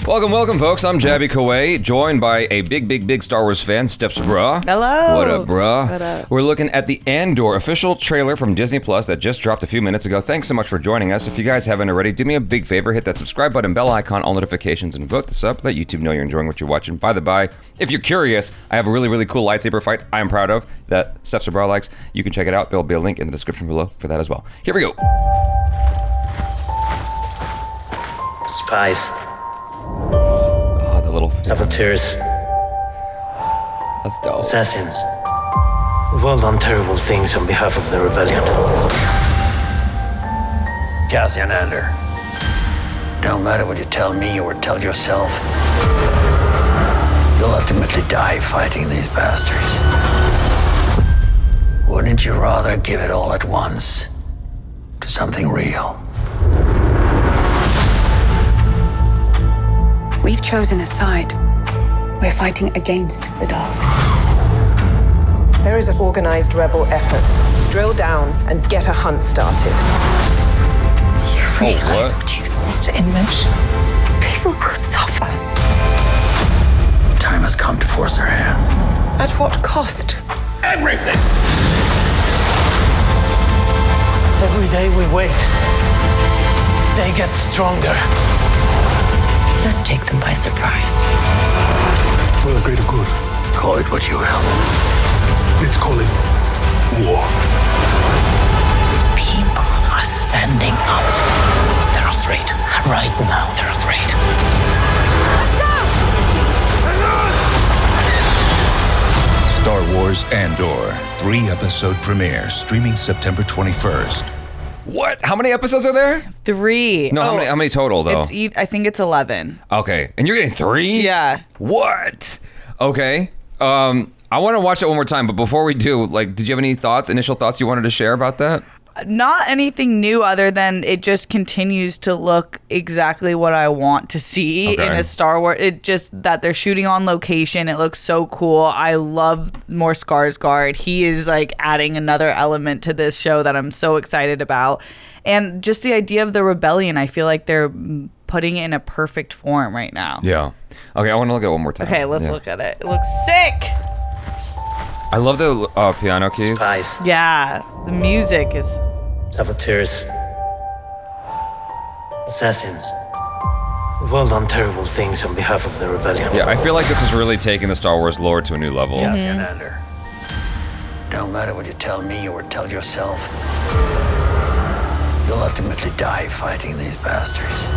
Welcome, folks. I'm Jabby Kaway, joined by a big Star Wars fan, Steph SABRAW. Hello. What up, bruh? What up? We're looking at the ANDOR official trailer from Disney Plus that just dropped a few minutes ago. Thanks so much for joining us. If you guys haven't already, do me a big favor, hit that subscribe button, bell icon, all notifications, and vote this up. Let YouTube know you're enjoying what you're watching. By the by, if you're curious, I have a really cool lightsaber fight I am proud of that Steph SABRAW likes. You can check it out. There'll be a link in the description below for that as well. Here we go. Spies. The little Saboteurs. That's dope. Assassins. We've all done terrible things on behalf of the rebellion. Cassian Andor. Don't matter what you tell me or tell yourself. You'll ultimately die fighting these bastards. Wouldn't you rather give it all at once to something real? We've chosen a side. We're fighting against the dark. There is an organized rebel effort. Drill down and get a hunt started. You realize what? what you set in motion? People will suffer. Time has come to force their hand. At what cost? Everything! Every day we wait, they get stronger. Let's take them by surprise. For the greater good. Call it what you will. Let's call it war. People are standing up. They're afraid. Right now, they're afraid. Star Wars ANDOR, 3-episode premiere, streaming September 21st. What? How many episodes are there? 3. No, how many total, though? I think it's 11. Okay. And you're getting 3? Yeah. What? Okay. I want to watch it one more time, but before we do, did you have any initial thoughts you wanted to share about that? Not anything new other than it just continues to look exactly what I want to see in a Star Wars. It just that they're shooting on location. It looks so cool. I love more Skarsgård. He is adding another element to this show that I'm so excited about. And just the idea of the rebellion, I feel like they're putting it in a perfect form right now. Yeah. Okay, I want to look at it one more time. Okay, let's look at it. It looks sick. I love the piano keys. Spies. Yeah, the music is... Saboteurs. Assassins. We've all done terrible things on behalf of the rebellion. Yeah, I feel like this is really taking the Star Wars lore to a new level. Cassian Andor. Don't matter what you tell me or tell yourself. You'll ultimately die fighting these bastards.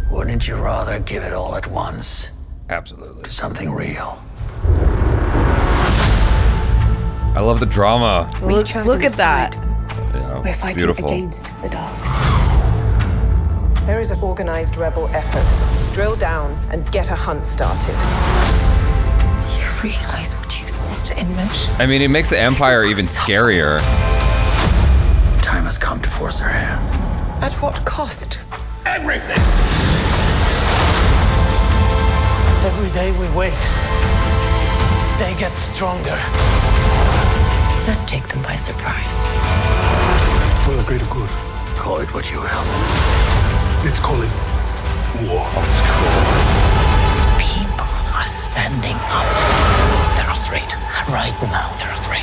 Wouldn't you rather give it all at once Absolutely. to something real? I love the drama. We've chosen Look a at that. side. Yeah, We're fighting beautiful. against the dark. There is an organized rebel effort. Drill down and get a hunt started. You realize what you set in motion? I mean, it makes the Empire even scarier. Time has come to force their hand. At what cost? Everything! Every day we wait, they get stronger. Let's take them by surprise. For the greater good. Call it what you will. Let's call it war. People are Standing up. They're afraid. Right now, they're afraid.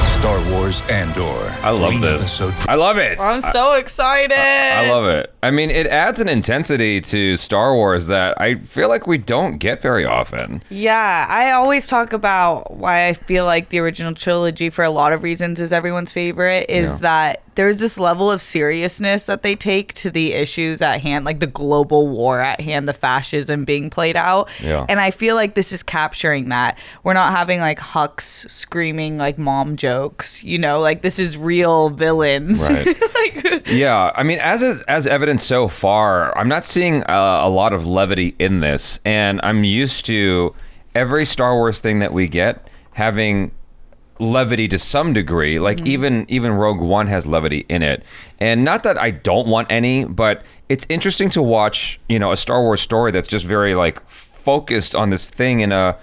Star Wars ANDOR. I love this. 3-episode I love it. I'm so excited. I love it. I mean, it adds an intensity to Star Wars that I feel like we don't get very often. Yeah, I always talk about why I feel like the original trilogy, for a lot of reasons, is everyone's favorite, is that there's this level of seriousness that they take to the issues at hand, like the global war at hand, the fascism being played out. Yeah. And I feel like this is capturing that. We're not having Hux screaming mom jokes, this is real villains. Right. Yeah, I mean, as evidence so far, I'm not seeing a lot of levity in this, and I'm used to every Star Wars thing that we get having levity to some degree. Even Rogue One has levity in it, and not that I don't want any, but it's interesting to watch, a Star Wars story that's just very focused on this thing in a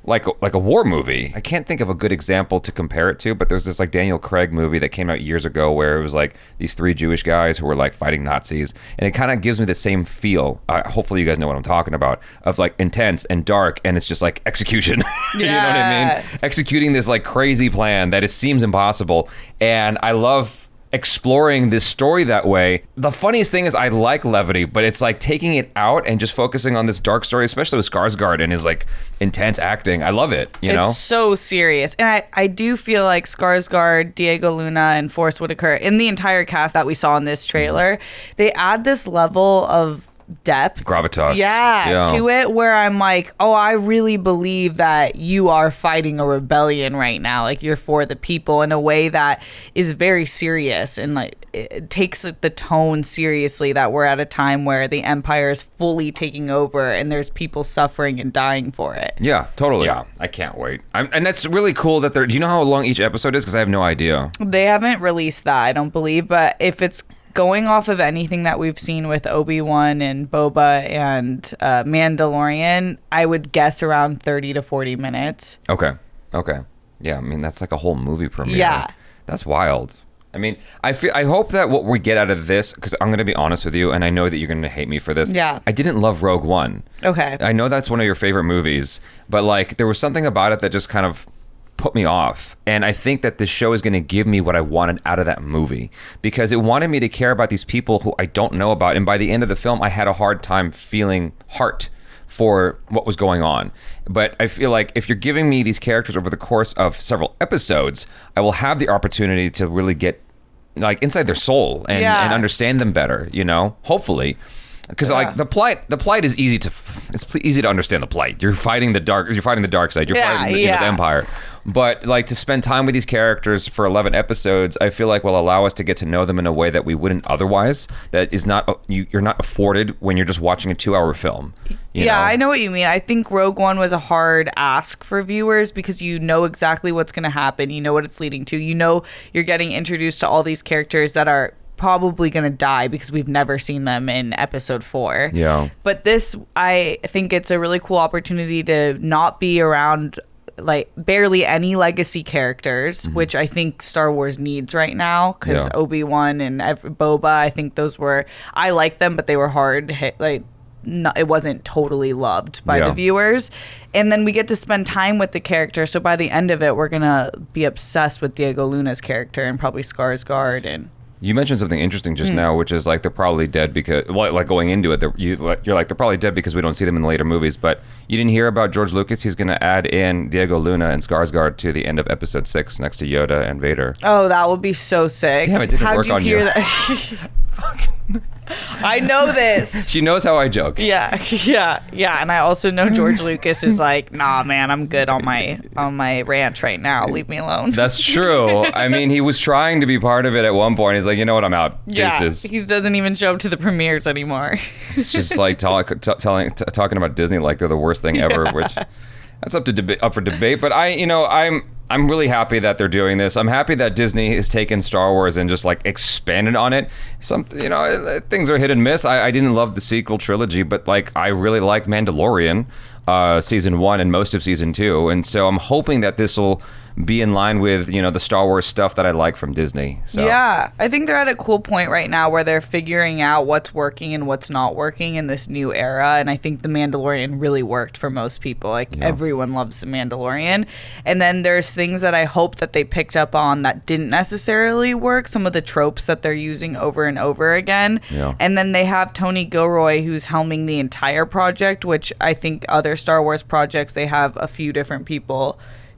like a war movie. I can't think of a good example to compare it to, but there's this like Daniel Craig movie that came out years ago where it was like these 3 Jewish guys who were like fighting Nazis, and it kind of gives me the same feel. Hopefully you guys know what I'm talking about, of like intense and dark, and it's just like execution. You know what I mean? Executing this like crazy plan that it seems impossible, and I love exploring this story that way. The funniest thing is I like levity, but it's like taking it out and just focusing on this dark story, especially with Skarsgård and his like intense acting. I love it, you know? It's so serious. And I do feel like Skarsgård, Diego Luna, and Forrest Whitaker, in the entire cast that we saw in this trailer, they add this level of depth, gravitas, to it, where I'm like, oh, I really believe that you are fighting a rebellion right now, like you're for the people, in a way that is very serious, and like it takes the tone seriously, that we're at a time where the empire is fully taking over and there's people suffering and dying for it. Yeah, totally. Yeah, I can't wait. And that's really cool that they're, do you know how long each episode is? Because I have no idea. They haven't released that, I don't believe, but if it's going off of anything that we've seen with Obi-Wan and Boba and Mandalorian, I would guess around 30 to 40 minutes. Okay. Yeah, I mean, that's like a whole movie premiere. Yeah. That's wild. I mean, I hope that what we get out of this, because I'm going to be honest with you, and I know that you're going to hate me for this. Yeah. I didn't love Rogue One. Okay. I know that's one of your favorite movies, but like there was something about it that just kind of put me off, and I think that this show is going to give me what I wanted out of that movie, because it wanted me to care about these people who I don't know about, and by the end of the film I had a hard time feeling heart for what was going on. But I feel like if you're giving me these characters over the course of several episodes, I will have the opportunity to really get like inside their soul and understand them better, you know, hopefully. Because like the plight is easy to, it's easy to understand the plight. You're fighting the dark side. You're fighting the Empire. But like to spend time with these characters for 11 episodes, I feel like will allow us to get to know them in a way that we wouldn't otherwise. That is not, you're not afforded when you're just watching a 2-hour film. You know? I know what you mean. I think Rogue One was a hard ask for viewers because you know exactly what's going to happen. You know what it's leading to. You know you're getting introduced to all these characters that are probably going to die because we've never seen them in episode 4. Yeah. But this, I think it's a really cool opportunity to not be around like barely any legacy characters, which I think Star Wars needs right now, because Obi-Wan and Boba, I think those were, I like them, but they were hard hit, like it wasn't totally loved by the viewers. And then we get to spend time with the character, so by the end of it we're gonna be obsessed with Diego Luna's character and probably Skarsgård. And you mentioned something interesting just now, which is like they're probably dead because, well, like going into it, you're like they're probably dead because we don't see them in the later movies. But you didn't hear about George Lucas. He's going to add in Diego Luna and Skarsgård to the end of Episode 6 next to Yoda and Vader. Oh, that would be so sick. Damn, it didn't work on you. How'd you hear that? I know this. She knows how I joke. Yeah. And I also know George Lucas is like, nah, man, I'm good on my ranch right now. Leave me alone. That's true. I mean, he was trying to be part of it at one point. He's like, you know what, I'm out. Deuces. He doesn't even show up to the premieres anymore. It's just like talking about Disney like they're the worst thing ever, which that's up for debate. But I'm really happy that they're doing this. I'm happy that Disney has taken Star Wars and just like expanded on it. Things are hit and miss. I didn't love the sequel trilogy, but like I really liked Mandalorian season 1 and most of season 2, and so I'm hoping that this will be in line with the Star Wars stuff that I like from Disney. So. Yeah, I think they're at a cool point right now where they're figuring out what's working and what's not working in this new era, and I think The Mandalorian really worked for most people. Everyone loves The Mandalorian, and then there's things that I hope that they picked up on that didn't necessarily work, some of the tropes that they're using over and over again. And then they have Tony Gilroy, who's helming the entire project, which I think other Star Wars projects, they have a few different people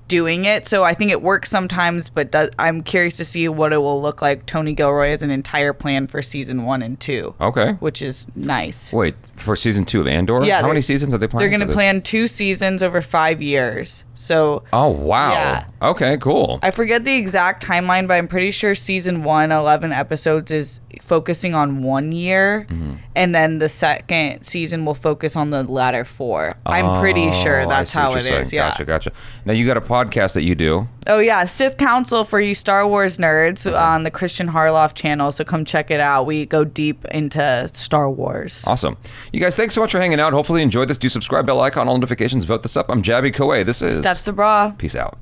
doing it, so I think it works sometimes, but I'm curious to see what it will look like. Tony Gilroy has an entire plan for season 1 and 2. Okay. Which is nice. Wait, for season 2 of Andor? Yeah. How many seasons are they planning? They're going to plan 2 seasons over 5 years. So. Oh, wow. Yeah. Okay, cool. I forget the exact timeline, but I'm pretty sure season 1, 11 episodes, is focusing on 1 year, and then the second season will focus on the latter 4. I'm pretty sure that's how it is. Gotcha. Now you got to podcast that you do. Oh, yeah. Sith Council for you Star Wars nerds on the Christian Harloff channel. So come check it out. We go deep into Star Wars. Awesome. You guys, thanks so much for hanging out. Hopefully you enjoyed this. Do subscribe, bell icon, all notifications, vote this up. I'm Jabby Koay. This is STEPH SABRAW. Peace out.